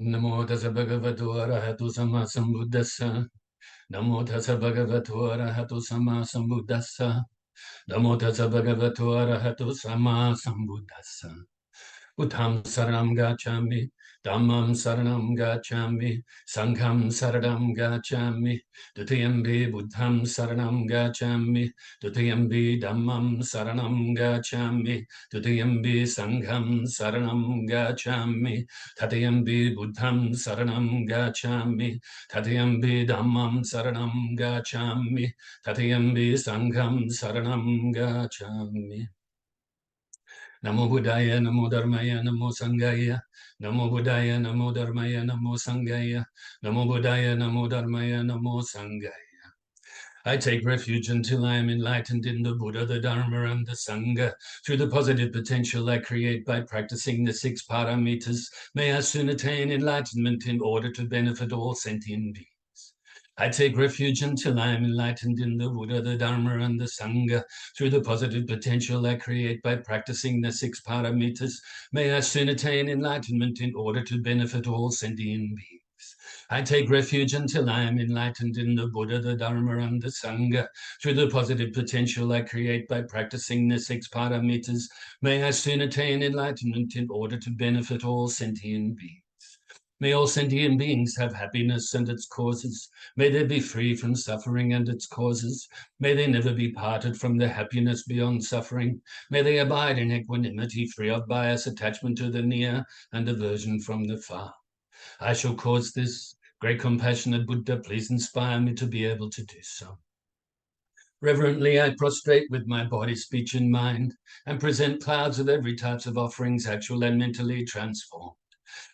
Namo Tassa Bhagavato Arahato Samma Sambuddhassa. Namo Tassa Bhagavato Arahato Samma Sambuddhassa. Namo Tassa Bhagavato Arahato Samma Sambuddhassa. Buddham Saranam Gacchami, Dhammam Saranam Gacchami, Sangham Saranam Gacchami, Dutiyambi Buddham Saranam Gacchami, Dutiyambi Dhammam Saranam Gacchami, Dutiyambi Sangham Saranam Gacchami, Tatiyambi Buddham Saranam Gacchami, Tatiyambi Dhammam Saranam Gacchami, Tatiyambi Sangham Saranam Gacchami. Namo Buddhaya, Namo Dharmaya, Namo Sanghaya. Namo Buddhaya, Namo Dharmaya, Namo Sanghaya. Namo Buddhaya, Namo Dharmaya, Namo Sanghaya. I take refuge until I am enlightened in the Buddha, the Dharma, and the Sangha. Through the positive potential I create by practicing the 6 paramitas, may I soon attain enlightenment in order to benefit all sentient beings. I take refuge until I am enlightened in the Buddha, the Dharma, and the Sangha. Through the positive potential I create by practicing the 6 paramitas, may I soon attain enlightenment in order to benefit all sentient beings. I take refuge until I am enlightened in the Buddha, the Dharma, and the Sangha. Through the positive potential I create by practicing the 6 paramitas, may I soon attain enlightenment in order to benefit all sentient beings. May all sentient beings have happiness and its causes. May they be free from suffering and its causes. May they never be parted from their happiness beyond suffering. May they abide in equanimity, free of bias, attachment to the near, and aversion from the far. I shall cause this. Great compassionate Buddha, please inspire me to be able to do so. Reverently, I prostrate with my body, speech, and mind, and present clouds of every type of offerings, actual and mentally transformed.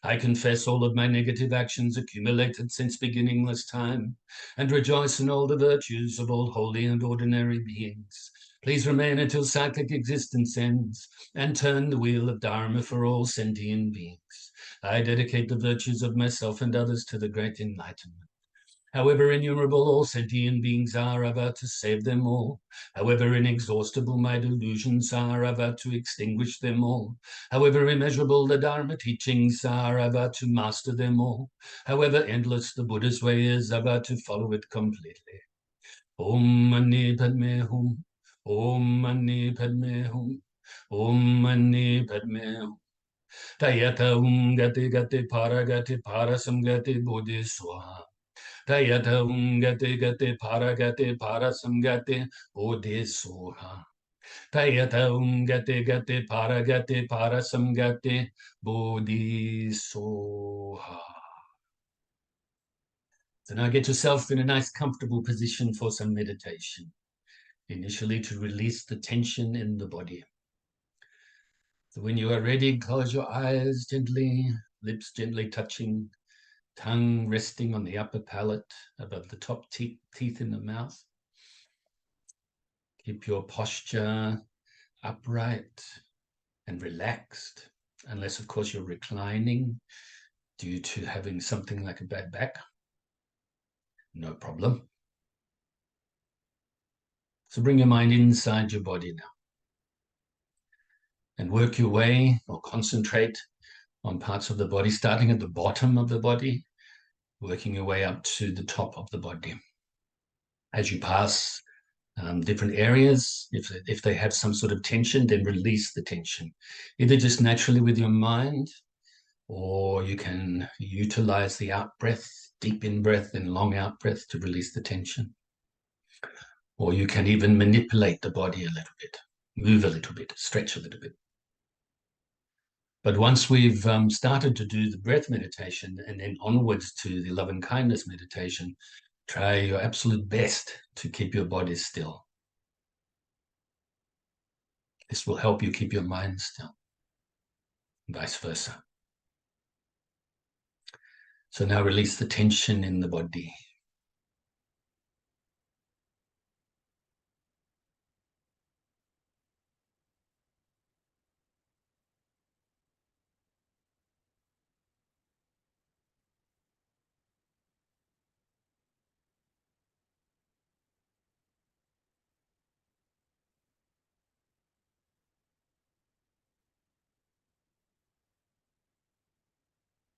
I confess all of my negative actions accumulated since beginningless time, and rejoice in all the virtues of all holy and ordinary beings. Please remain until cyclic existence ends, and turn the wheel of Dharma for all sentient beings. I dedicate the virtues of myself and others to the great enlightenment. However innumerable all sentient beings are, I vow to save them all. However inexhaustible my delusions are, I vow to extinguish them all. However immeasurable the Dharma teachings are, I vow to master them all. However endless the Buddha's way is, I vow to follow it completely. Om Mani Padme Hum. Om Mani Padme Hum. Om Mani Padme Hum. Tayata Gati Gati Parasamgati Bodhi Swaha. Tayata Gati Parasamgati Bodhi Swaha. Tayata Gati Parasamgati Bodhi Swaha. So now get yourself in a nice comfortable position for some meditation. Initially to release the tension in the body. So when you are ready, close your eyes gently, lips gently touching, tongue resting on the upper palate above the top teeth in the mouth. Keep your posture upright and relaxed, unless of course you're reclining due to having something like a bad back. No problem. So bring your mind inside your body now and work your way or concentrate on parts of the body, starting at the bottom of the body, working your way up to the top of the body. As you pass different areas, if they have some sort of tension, then release the tension, either just naturally with your mind, or you can utilize the out breath, deep in breath and long out breath to release the tension. Or you can even manipulate the body a little bit, move a little bit, stretch a little bit. But once we've started to do the breath meditation and then onwards to the love and kindness meditation, try your absolute best to keep your body still. This will help you keep your mind still, vice versa. So now release the tension in the body.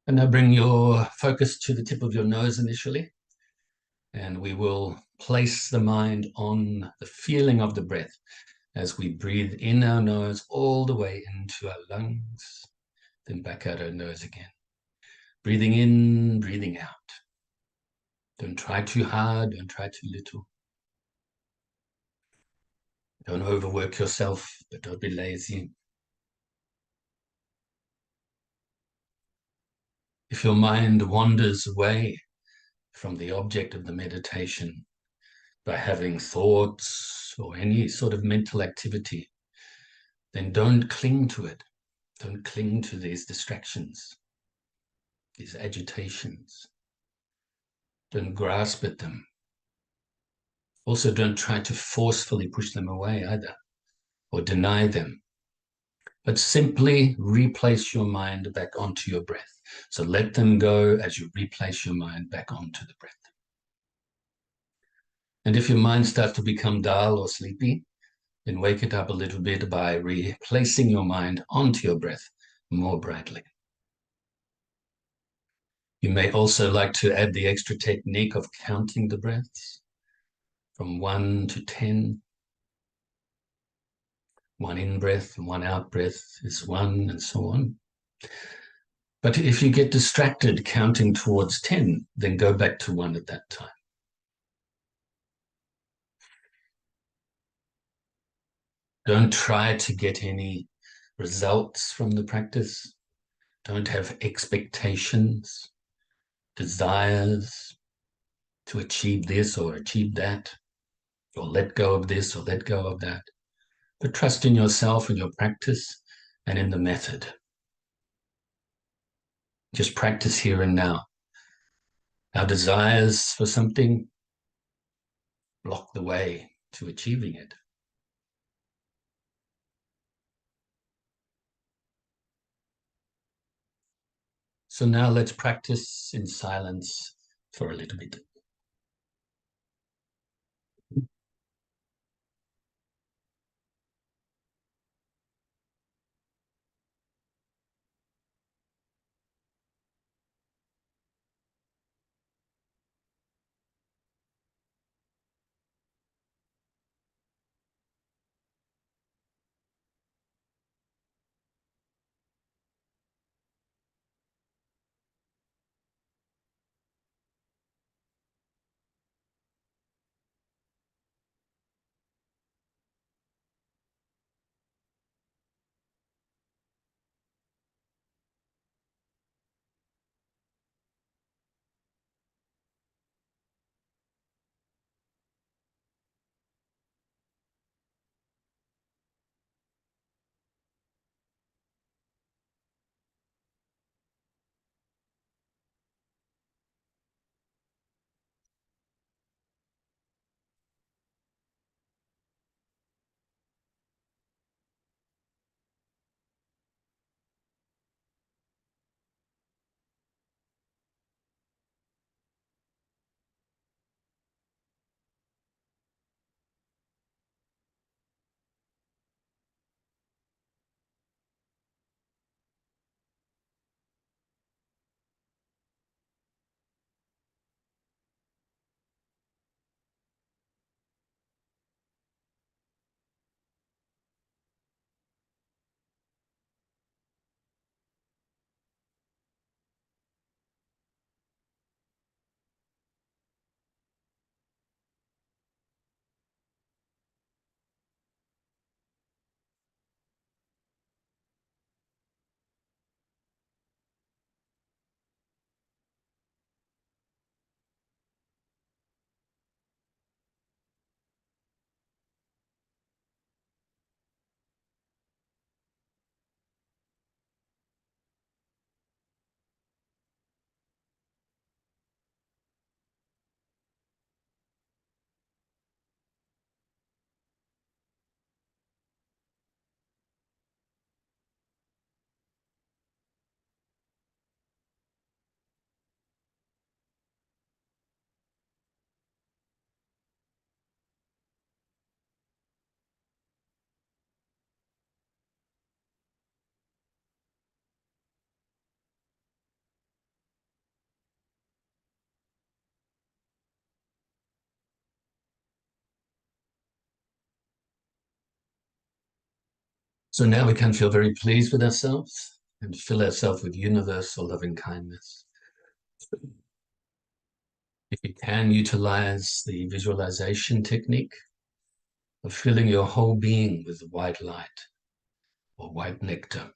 And now bring your focus to the tip of your nose initially. And we will place the mind on the feeling of the breath as we breathe in our nose all the way into our lungs, then back out our nose again. Breathing in, breathing out. Don't try too hard, don't try too little. Don't overwork yourself, but don't be lazy. If your mind wanders away from the object of the meditation by having thoughts or any sort of mental activity, then don't cling to it. Don't cling to these distractions, these agitations. Don't grasp at them. Also, don't try to forcefully push them away either, or deny them, but simply replace your mind back onto your breath. So let them go as you replace your mind back onto the breath. And if your mind starts to become dull or sleepy, then wake it up a little bit by replacing your mind onto your breath more brightly. You may also like to add the extra technique of counting the breaths from 1 to 10. One in-breath and one out-breath is 1, and so on. But if you get distracted counting towards 10, then go back to 1 at that time. Don't try to get any results from the practice. Don't have expectations, desires to achieve this or achieve that, or let go of this or let go of that. But trust in yourself and your practice and in the method. Just practice here and now. Our desires for something block the way to achieving it. So now let's practice in silence for a little bit. So now we can feel very pleased with ourselves and fill ourselves with universal loving kindness. If you can, utilize the visualization technique of filling your whole being with white light or white nectar.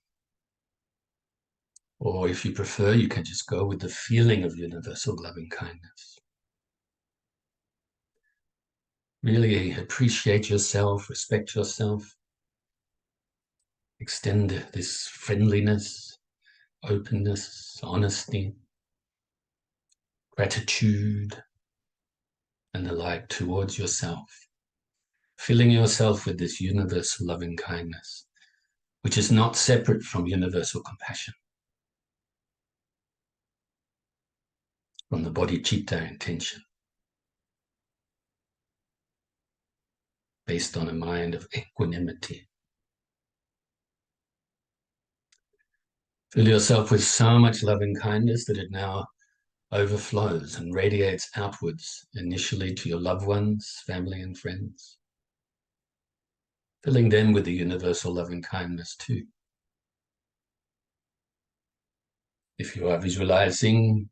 Or if you prefer, you can just go with the feeling of universal loving kindness. Really appreciate yourself, respect yourself, extend this friendliness, openness, honesty, gratitude, and the like towards yourself, filling yourself with this universal loving kindness, which is not separate from universal compassion, from the bodhicitta intention, based on a mind of equanimity. Fill yourself with so much loving kindness that it now overflows and radiates outwards, initially to your loved ones, family and friends, filling them with the universal loving kindness too. If you are visualizing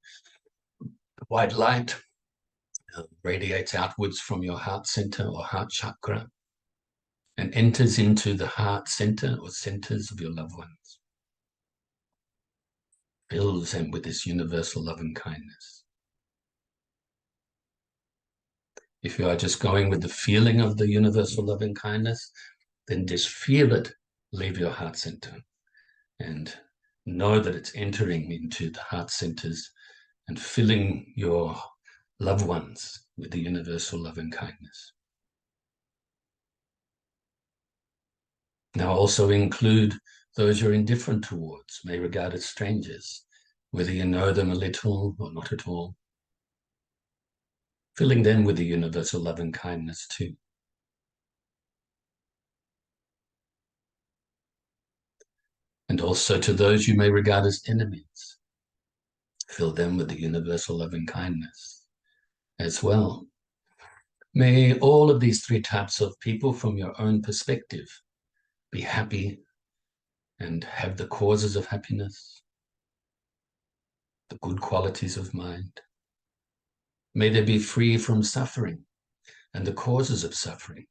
the white light, radiates outwards from your heart center or heart chakra and enters into the heart center or centers of your loved ones. Fills them with this universal loving kindness. If you are just going with the feeling of the universal loving kindness, then just feel it leave your heart center and know that it's entering into the heart centers and filling your loved ones with the universal loving kindness. Now also include those you're indifferent towards, may regard as strangers, whether you know them a little or not at all, filling them with the universal loving kindness too. And also to those you may regard as enemies, fill them with the universal loving kindness as well. May all of these three types of people from your own perspective be happy and have the causes of happiness, the good qualities of mind. May they be free from suffering and the causes of suffering,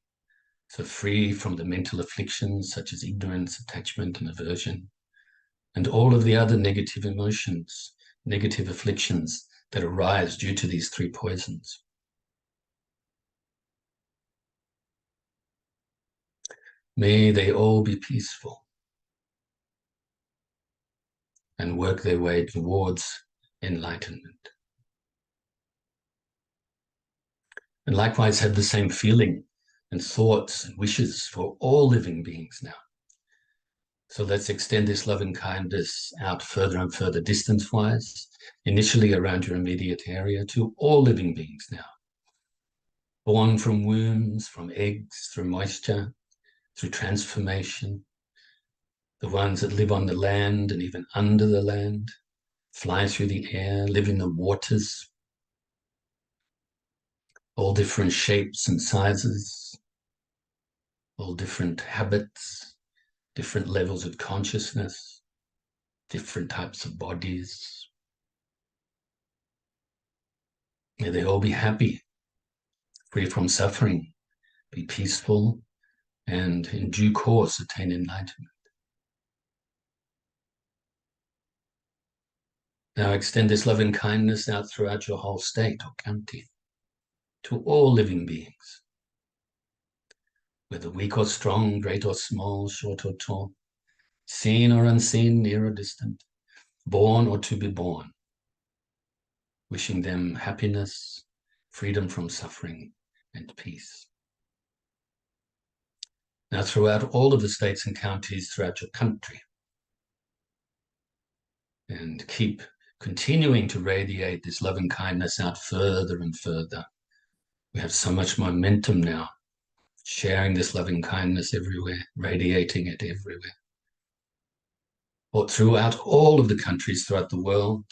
so free from the mental afflictions such as ignorance, attachment, and aversion, and all of the other negative emotions, negative afflictions that arise due to these three poisons. May they all be peaceful and work their way towards enlightenment. And likewise have the same feeling and thoughts and wishes for all living beings now. So let's extend this loving kindness out further and further distance-wise, initially around your immediate area, to all living beings now. Born from wombs, from eggs, through moisture, through transformation, the ones that live on the land and even under the land, fly through the air, live in the waters, all different shapes and sizes, all different habits, different levels of consciousness, different types of bodies. May they all be happy, free from suffering, be peaceful, and in due course attain enlightenment. Now extend this loving kindness out throughout your whole state or county, to all living beings, whether weak or strong, great or small, short or tall, seen or unseen, near or distant, born or to be born, wishing them happiness, freedom from suffering, and peace. Now throughout all of the states and counties throughout your country, and keep continuing to radiate this loving kindness out further and further. We have so much momentum now, sharing this loving kindness everywhere, radiating it everywhere. Or throughout all of the countries throughout the world,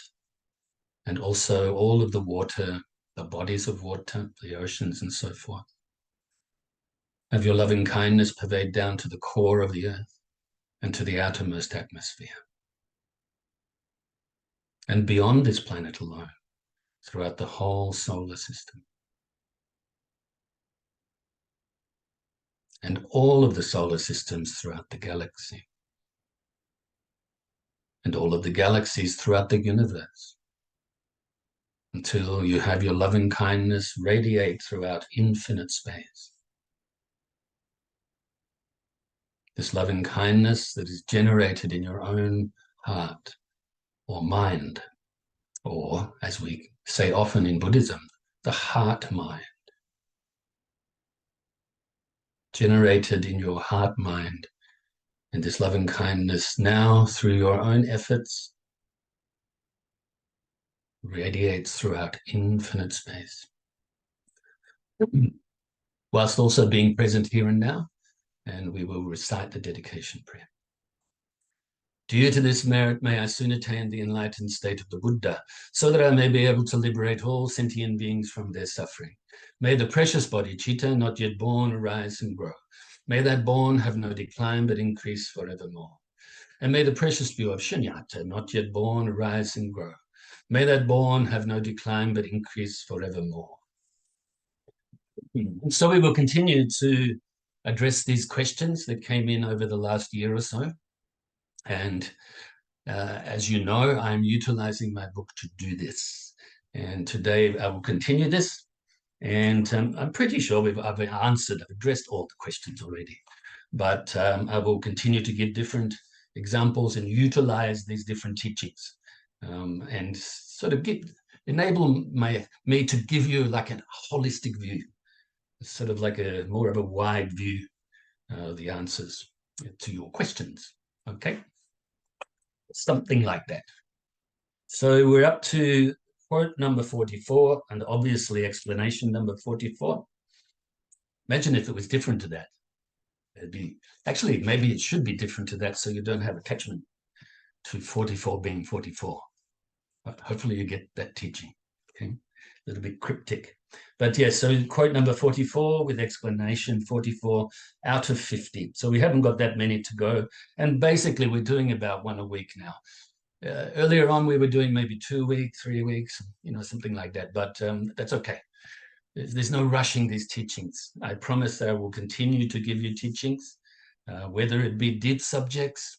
and also all of the water, the bodies of water, the oceans and so forth. Have your loving kindness pervade down to the core of the earth, and to the outermost atmosphere. And beyond this planet alone, throughout the whole solar system. And all of the solar systems throughout the galaxy. And all of the galaxies throughout the universe. Until you have your loving kindness radiate throughout infinite space. This loving kindness that is generated in your own heart or mind, or as we say often in Buddhism, the heart mind. Generated in your heart mind, and this loving kindness now through your own efforts radiates throughout infinite space, whilst also being present here and now. And we will recite the dedication prayer. Due to this merit, may I soon attain the enlightened state of the Buddha, so that I may be able to liberate all sentient beings from their suffering. May the precious bodhicitta, not yet born, arise and grow. May that born have no decline, but increase forevermore. And may the precious view of shunyata, not yet born, arise and grow. May that born have no decline, but increase forevermore. So we will continue to address these questions that came in over the last year or so. And as you know, I'm utilizing my book to do this. And today I will continue this. And I'm pretty sure I've addressed all the questions already. But I will continue to give different examples and utilize these different teachings and sort of enable me to give you like a holistic view, sort of like more of a wide view of the answers to your questions. Okay, something like that. So we're up to quote number 44 and obviously explanation number 44. Imagine if it was different to that. It'd be actually, maybe it should be different to that, so you don't have attachment to 44 being 44. But hopefully you get that teaching. Okay, a little bit cryptic. But yes, so quote number 44 with explanation 44 out of 50. So we haven't got that many to go. And basically we're doing about one a week now. Earlier on, we were doing maybe 2 weeks, 3 weeks, something like that. But that's okay. There's no rushing these teachings. I promise that I will continue to give you teachings, whether it be deep subjects,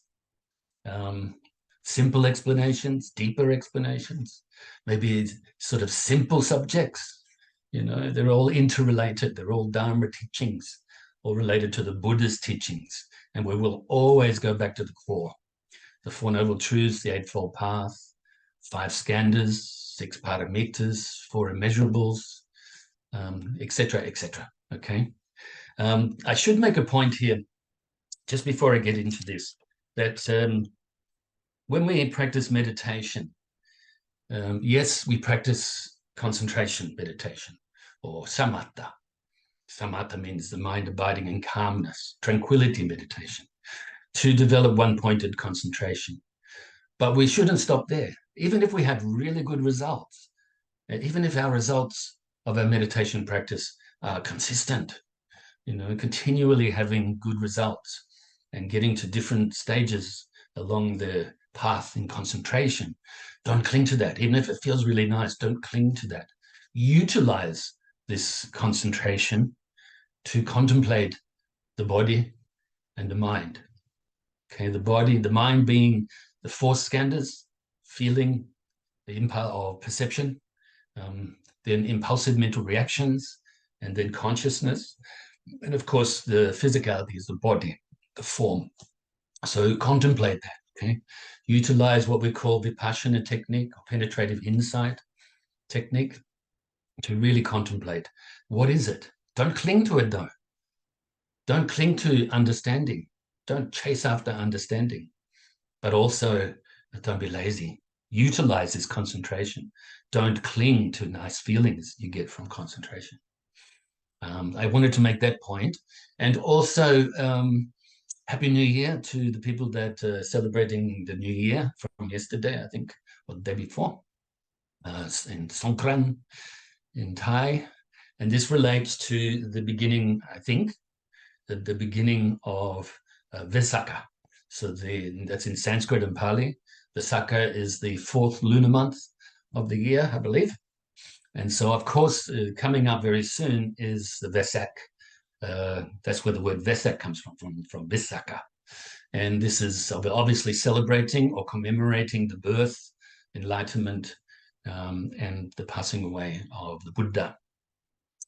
simple explanations, deeper explanations, maybe sort of simple subjects. They're all interrelated. They're all Dharma teachings, all related to the Buddha's teachings. And we will always go back to the core. The Four Noble Truths, the Eightfold Path, 5 skandhas, 6 paramitas, 4 immeasurables, etc., etc. Okay. I should make a point here, just before I get into this, that when we practice meditation, yes, we practice concentration meditation, or samatha. Samatha means the mind abiding in calmness, tranquility meditation, to develop one-pointed concentration. But we shouldn't stop there. Even if we have really good results, even if our results of our meditation practice are consistent, continually having good results and getting to different stages along the path in concentration, don't cling to that. Even if it feels really nice, don't cling to that. Utilize this concentration to contemplate the body and the mind. Okay, the mind being the 4 skandhas, feeling, the impulse of perception, then impulsive mental reactions, and then consciousness. And of course, the physicality is the body, the form. So contemplate that, okay? Utilize what we call vipassana technique, or penetrative insight technique, to really contemplate. What is it? Don't cling to it, though. Don't cling to understanding. Don't chase after understanding, but also don't be lazy. Utilize this concentration. Don't cling to nice feelings you get from concentration. I wanted to make that point. And also, Happy New Year to the people that are celebrating the New Year from yesterday, I think, or the day before, in Songkran, in Thai. And this relates to the beginning, I think, the beginning of Vesakha, So that's in Sanskrit and Pali. Visakha is the 4th lunar month of the year, I believe. And so, of course, coming up very soon is the Vesak. That's where the word Vesak comes from Visakha. And this is obviously celebrating or commemorating the birth, enlightenment, and the passing away of the Buddha,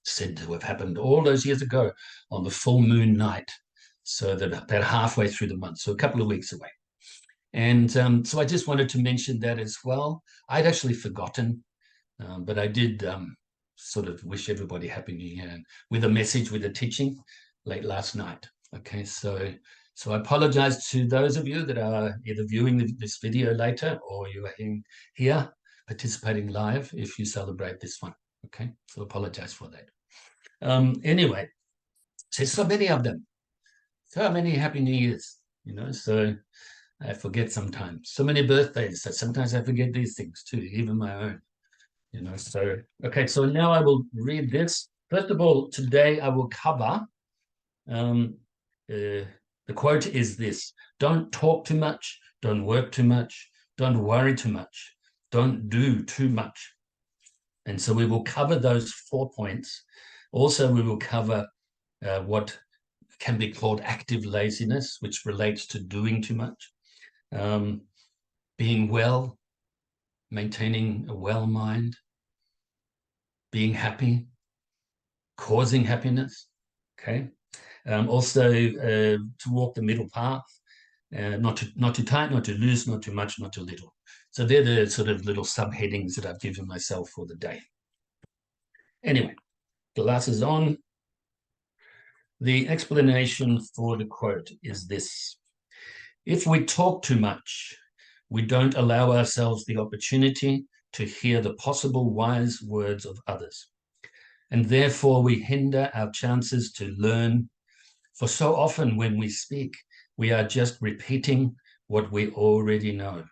said to have happened all those years ago on the full moon night. So that about halfway through the month, so a couple of weeks away. And so I just wanted to mention that as well. I'd actually forgotten, but I did sort of wish everybody Happy New Year with a message, with a teaching late last night. Okay, so I apologize to those of you that are either viewing this video later or you are here participating live if you celebrate this one. Okay, so apologize for that. Anyway, there's so many of them. So many Happy New Years, so I forget sometimes. So many birthdays, so sometimes I forget these things too, even my own, so, okay, so now I will read this. First of all, today I will cover, the quote is this: don't talk too much, don't work too much, don't worry too much, don't do too much. And so we will cover those 4 points. Also, we will cover what can be called active laziness, which relates to doing too much, being well, maintaining a well mind, being happy, causing happiness, okay? Also, to walk the middle path, not too tight, not too loose, not too much, not too little. So they're the sort of little subheadings that I've given myself for the day. Anyway, glasses on. The explanation for the quote is this: if we talk too much, we don't allow ourselves the opportunity to hear the possible wise words of others. And therefore we hinder our chances to learn. For so often when we speak, we are just repeating what we already know.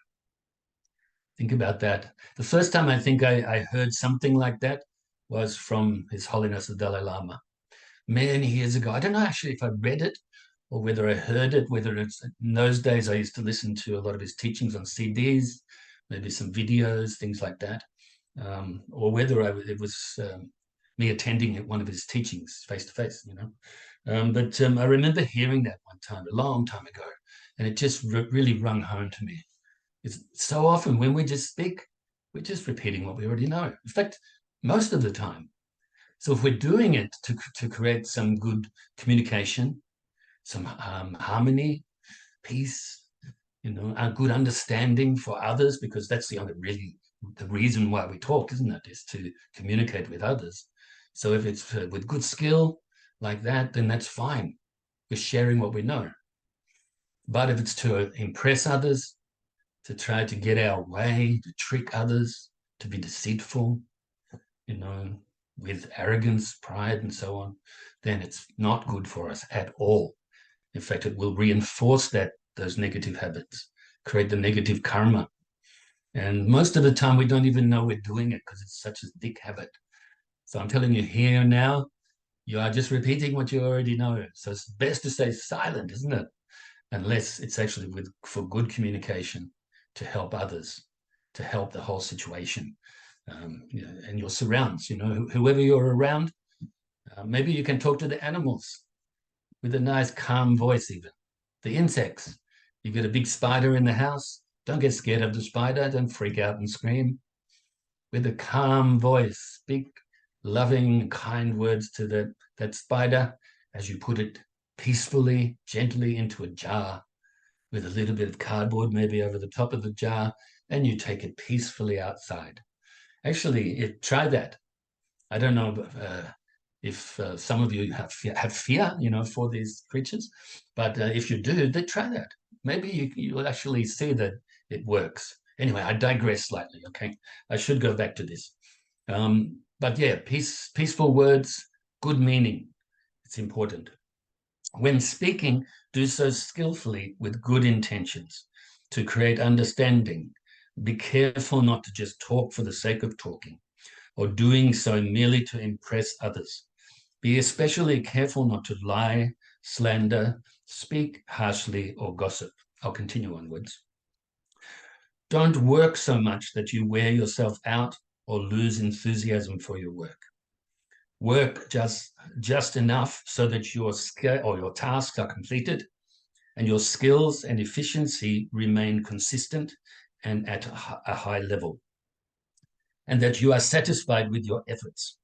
Think about that. The first time I think I heard something like that was from His Holiness the Dalai Lama many years ago. I don't know actually if I read it or whether I heard it, whether it's in those days I used to listen to a lot of his teachings on CDs, maybe some videos, things like that, or whether it was me attending one of his teachings face to face, but I remember hearing that one time, a long time ago, and it just really rung home to me. It's so often when we just speak, we're just repeating what we already know. In fact, most of the time. So if we're doing it to create some good communication, some harmony, peace, a good understanding for others, because that's the reason why we talk, isn't it? Is to communicate with others. So if it's with good skill like that, then that's fine. We're sharing what we know. But if it's to impress others, to try to get our way, to trick others, to be deceitful, with arrogance, pride, and so on, then it's not good for us at all. In fact, it will reinforce those negative habits, create the negative karma. And most of the time, we don't even know we're doing it because it's such a thick habit. So I'm telling you here now, you are just repeating what you already know. So it's best to stay silent, isn't it? Unless it's actually for good communication to help others, to help the whole situation. And your surrounds, whoever you're around, maybe you can talk to the animals with a nice calm voice even. The insects, you get a big spider in the house, don't get scared of the spider, don't freak out and scream. With a calm voice, speak loving, kind words to that spider as you put it peacefully, gently into a jar with a little bit of cardboard maybe over the top of the jar, and you take it peacefully outside. Actually, try that. I don't know if some of you have fear, for these creatures, but if you do, then try that. Maybe you'll actually see that it works. Anyway, I digress slightly, okay? I should go back to this. But yeah, peaceful words, good meaning. It's important. When speaking, do so skillfully with good intentions to create understanding. Be careful not to just talk for the sake of talking or doing so merely to impress others. Be especially careful not to lie, slander, speak harshly, or gossip. I'll continue onwards. Don't work so much that you wear yourself out or lose enthusiasm for your work. Work just enough so that your skill or your tasks are completed and your skills and efficiency remain consistent and at a high level, and that you are satisfied with your efforts.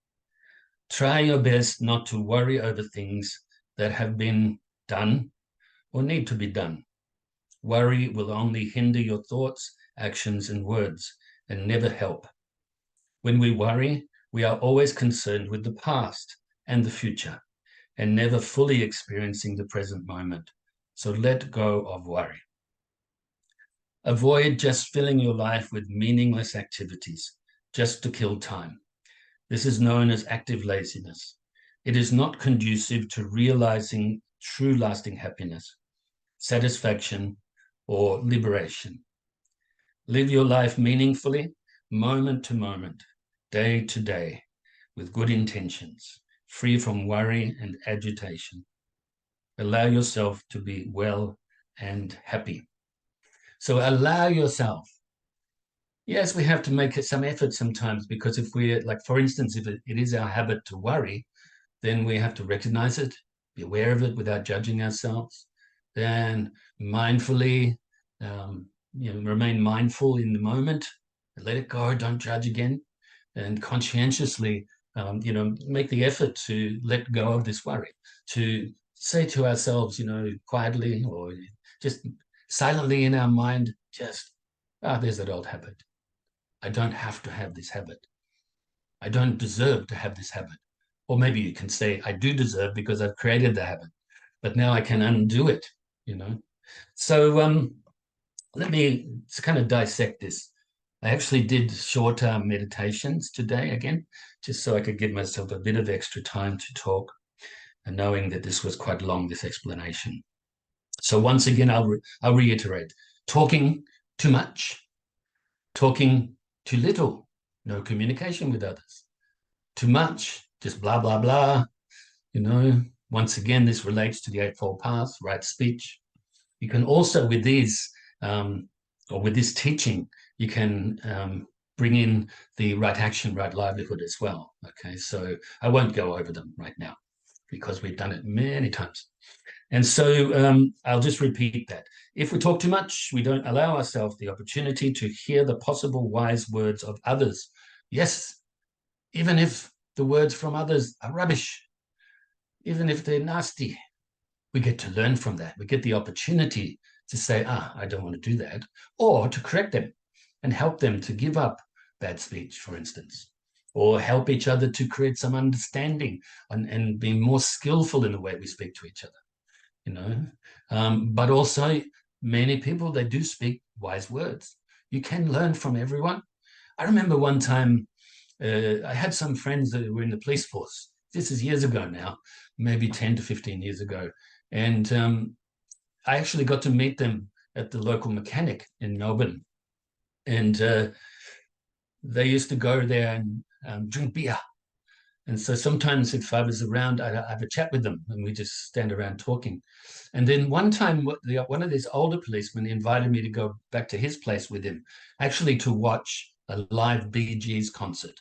Try your best not to worry over things that have been done or need to be done. Worry will only hinder your thoughts, actions, and words, and never help. When we worry, we are always concerned with the past and the future, and never fully experiencing the present moment. So let go of worry. Avoid just filling your life with meaningless activities, just to kill time. This is known as active laziness. It is not conducive to realizing true lasting happiness, satisfaction, or liberation. Live your life meaningfully, moment to moment, day to day, with good intentions, free from worry and agitation. Allow yourself to be well and happy. So allow yourself. Yes, we have to make some effort sometimes, because if we're, like, for instance, if it is our habit to worry, then we have to recognize it, be aware of it without judging ourselves, then mindfully, remain mindful in the moment, let it go, don't judge again, and conscientiously, make the effort to let go of this worry, to say to ourselves, quietly or just silently in our mind, just, there's that old habit. I don't have to have this habit. I don't deserve to have this habit. Or maybe you can say, I do deserve because I've created the habit, but now I can undo it, So let me kind of dissect this. I actually did shorter meditations today again, just so I could give myself a bit of extra time to talk, and knowing that this was quite long, this explanation. So once again, I'll reiterate: talking too much, talking too little, no communication with others. Too much, just blah, blah, blah. Once again, this relates to the Eightfold Path, right speech. You can also, with these, or with this teaching, you can bring in the right action, right livelihood as well. Okay, so I won't go over them right now because we've done it many times. And so I'll just repeat that. If we talk too much, we don't allow ourselves the opportunity to hear the possible wise words of others. Yes, even if the words from others are rubbish, even if they're nasty, we get to learn from that. We get the opportunity to say, I don't want to do that, or to correct them and help them to give up bad speech, for instance, or help each other to create some understanding and be more skillful in the way we speak to each other. But also many people, they do speak wise words. You can learn from everyone. I remember one time I had some friends that were in the police force. This is years ago now, maybe 10 to 15 years ago. And I actually got to meet them at the local mechanic in Melbourne. And they used to go there and drink beer. And so sometimes if I was around, I'd have a chat with them and we just stand around talking. And then one time, one of these older policemen invited me to go back to his place with him, actually to watch a live Bee Gees concert,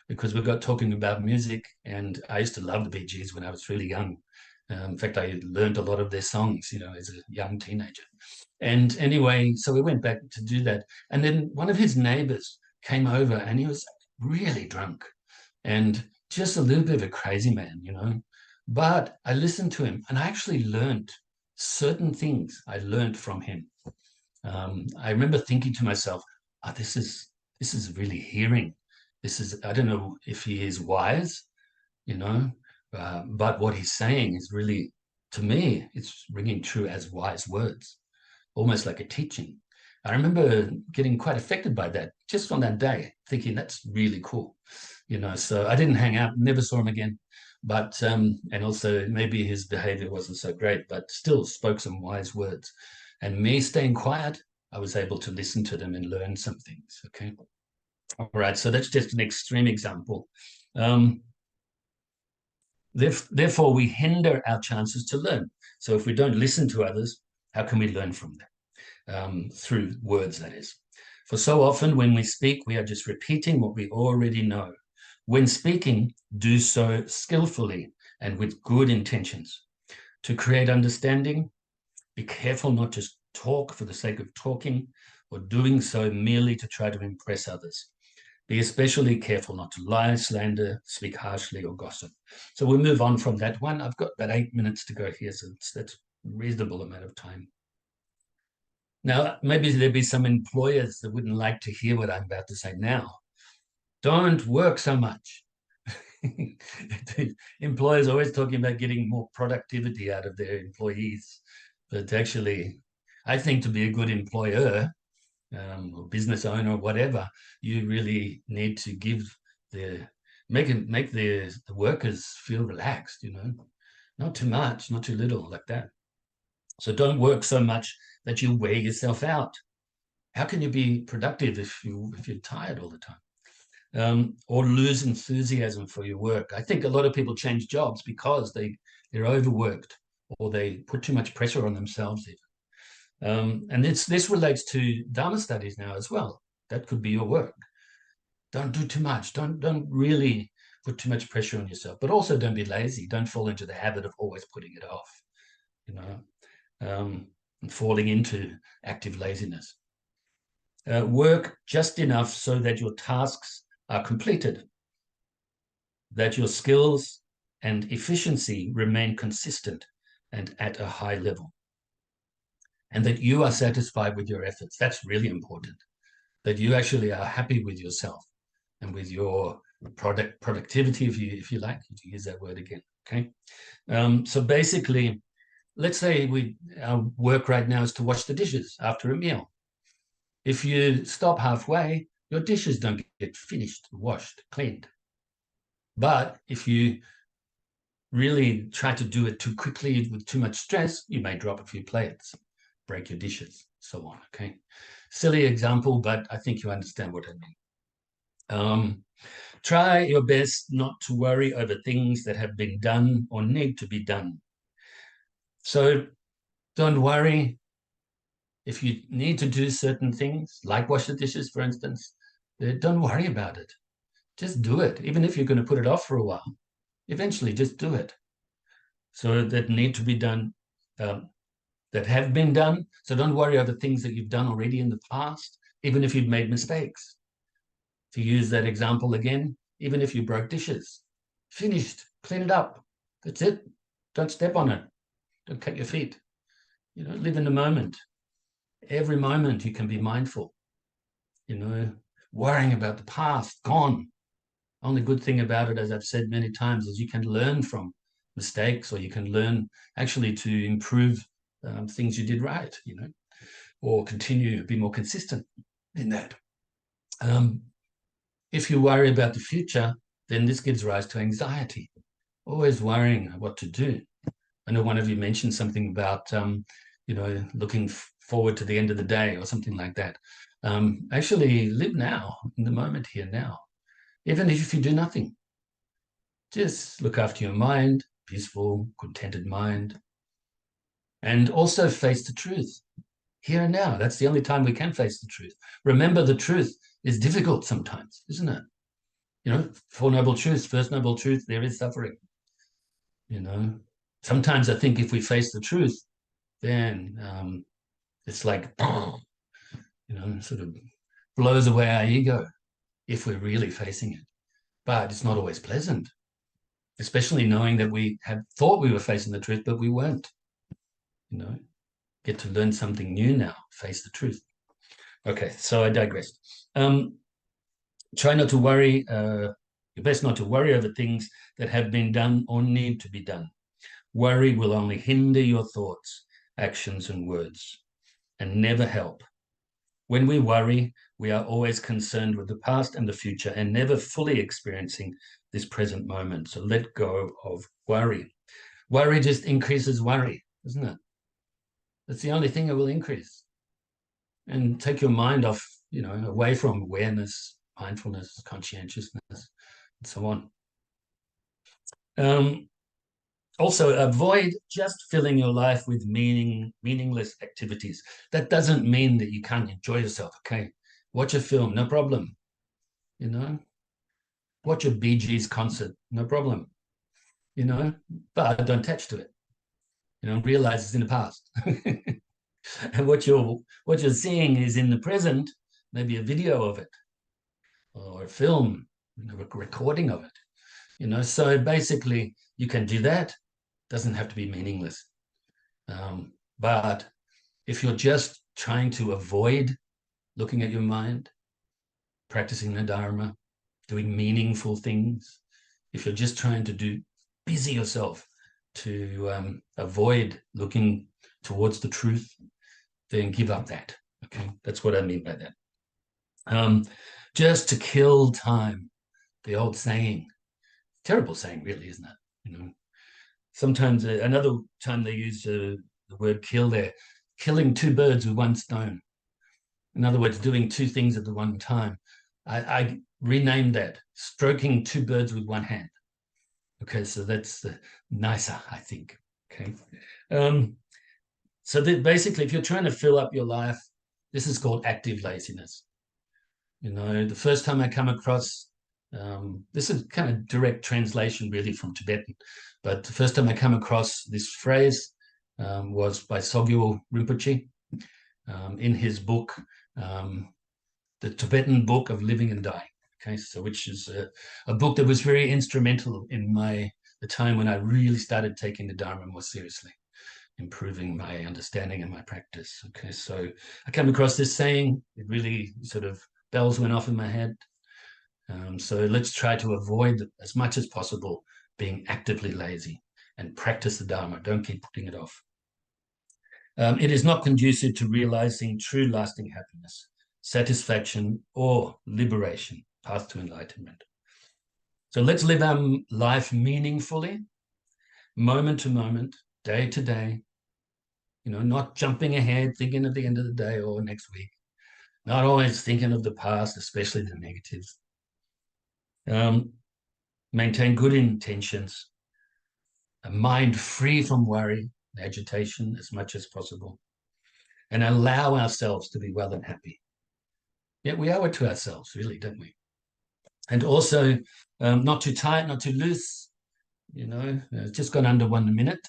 because we got talking about music. And I used to love the Bee Gees when I was really young. In fact, I learned a lot of their songs, as a young teenager. And anyway, so we went back to do that. And then one of his neighbors came over and he was really drunk and just a little bit of a crazy man, But I listened to him and I actually learned certain things. I learned from him. I remember thinking to myself, this is really hearing. I don't know if he is wise, but what he's saying is really, to me, it's ringing true as wise words, almost like a teaching. I remember getting quite affected by that just on that day, thinking that's really cool, so I didn't hang out, never saw him again. But, and also maybe his behavior wasn't so great, but still spoke some wise words. And me staying quiet, I was able to listen to them and learn some things, okay? All right, so that's just an extreme example. Therefore, we hinder our chances to learn. So if we don't listen to others, how can we learn from them? through words, that is. For so often when we speak, we are just repeating what we already know. When speaking, do so skillfully and with good intentions. To create understanding, be careful not to talk for the sake of talking or doing so merely to try to impress others. Be especially careful not to lie, slander, speak harshly, or gossip. So we'll move on from that one. I've got about 8 minutes to go here, so that's a reasonable amount of time. Now, maybe there'll be some employers that wouldn't like to hear what I'm about to say now. Don't work so much. Employers are always talking about getting more productivity out of their employees. But actually, I think to be a good employer or business owner or whatever, you really need to make the workers feel relaxed, not too much, not too little, like that. So don't work so much that you wear yourself out. How can you be productive if you're tired all the time? Or lose enthusiasm for your work? I think a lot of people change jobs because they're overworked or they put too much pressure on themselves even. And this relates to Dharma studies now as well. That could be your work. Don't do too much. Don't really put too much pressure on yourself. But also don't be lazy. Don't fall into the habit of always putting it off, and falling into active laziness. Work just enough so that your tasks are completed, that your skills and efficiency remain consistent and at a high level, and that you are satisfied with your efforts. That's really important, that you actually are happy with yourself and with your productivity, if you like to use that word again. Okay. So basically, let's say our work right now is to wash the dishes after a meal. If you stop halfway, your dishes don't get finished, washed, cleaned. But if you really try to do it too quickly with too much stress, you may drop a few plates, break your dishes, so on. Okay. Silly example, but I think you understand what I mean. Try your best not to worry over things that have been done or need to be done. So don't worry if you need to do certain things, like wash the dishes, for instance. Don't worry about it. Just do it. Even if you're going to put it off for a while, eventually just do it. So that need to be done, that have been done. So don't worry over things that you've done already in the past, even if you've made mistakes. To use that example again, even if you broke dishes, finished, clean it up. That's it. Don't step on it. Don't cut your feet. Live in the moment. Every moment you can be mindful. Worrying about the past, gone. Only good thing about it, as I've said many times, is you can learn from mistakes, or you can learn actually to improve things you did right, or continue to be more consistent in that. If you worry about the future, then this gives rise to anxiety, always worrying what to do. I know one of you mentioned something about, looking forward to the end of the day or something like that. Actually, live now, in the moment here now, even if you do nothing. Just look after your mind, peaceful, contented mind, and also face the truth here and now. That's the only time we can face the truth. Remember, the truth is difficult sometimes, isn't it? Four Noble Truths, first Noble Truth, there is suffering. Sometimes I think if we face the truth, then it's like, sort of blows away our ego if we're really facing it. But it's not always pleasant, especially knowing that we had thought we were facing the truth, but we weren't. Get to learn something new now, face the truth. Okay, so I digress. Try not to worry, your best not to worry over things that have been done or need to be done. Worry will only hinder your thoughts, actions, and words, and never help. When we worry, we are always concerned with the past and the future and never fully experiencing this present moment. So let go of worry. Worry just increases worry, isn't it? That's the only thing that will increase. And take your mind off, away from awareness, mindfulness, conscientiousness, and so on. Also, avoid just filling your life with meaningless activities. That doesn't mean that you can't enjoy yourself. Okay, watch a film, no problem. You know, watch a Bee Gees concert, no problem. You know, but don't attach to it. You know, realize it's in the past. And what you're seeing is in the present, maybe a video of it or a film, a recording of it. You know, so basically you can do that. Doesn't have to be meaningless. But if you're just trying to avoid looking at your mind, practicing the Dharma, doing meaningful things, if you're just trying to busy yourself to avoid looking towards the truth, then give up that. Okay, that's what I mean by that. Just to kill time, the old saying, terrible saying, really, isn't it? You know, sometimes another time they use the word kill there, killing two birds with one stone. In other words, doing two things at the one time. I renamed that, stroking two birds with one hand. Okay, so that's nicer, I think. Okay. So that basically, if you're trying to fill up your life, this is called active laziness. You know, the first time I come across, this is kind of direct translation really from Tibetan, but the first time I come across this phrase was by Sogyal Rinpoche in his book, the Tibetan Book of Living and Dying. Okay, so which is a book that was very instrumental in the time when I really started taking the Dharma more seriously, improving my understanding and my practice. Okay, so I came across this saying, it really sort of bells went off in my head. So let's try to avoid as much as possible being actively lazy and practice the Dharma. Don't keep putting it off. It is not conducive to realizing true lasting happiness, satisfaction, or liberation, path to enlightenment. So let's live our life meaningfully, moment to moment, day to day, you know, not jumping ahead, thinking of the end of the day or next week, not always thinking of the past, especially the negatives. Maintain good intentions, a mind free from worry, agitation as much as possible, and allow ourselves to be well and happy. Yeah, we owe it to ourselves, really, don't we? And also, not too tight, not too loose. You know, it's just gone under 1 minute.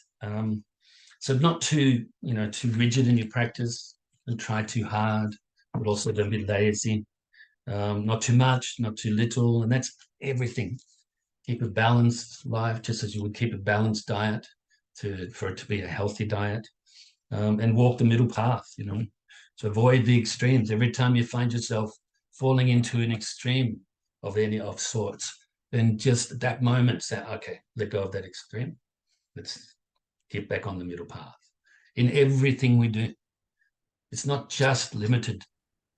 So not too, too rigid in your practice and try too hard, but also don't be lazy. Not too much, not too little, and that's everything. Keep a balanced life, just as you would keep a balanced diet for it to be a healthy diet, and walk the middle path. You know, to avoid the extremes. Every time you find yourself falling into an extreme of any of sorts, then just at that moment say, okay, let go of that extreme. Let's get back on the middle path. In everything we do, it's not just limited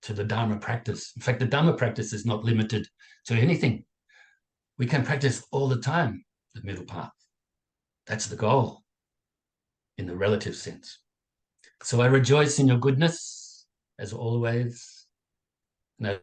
to the Dharma practice. In fact, the Dharma practice is not limited to anything. We can practice all the time the middle path. That's the goal in the relative sense. So I rejoice in your goodness, as always. And I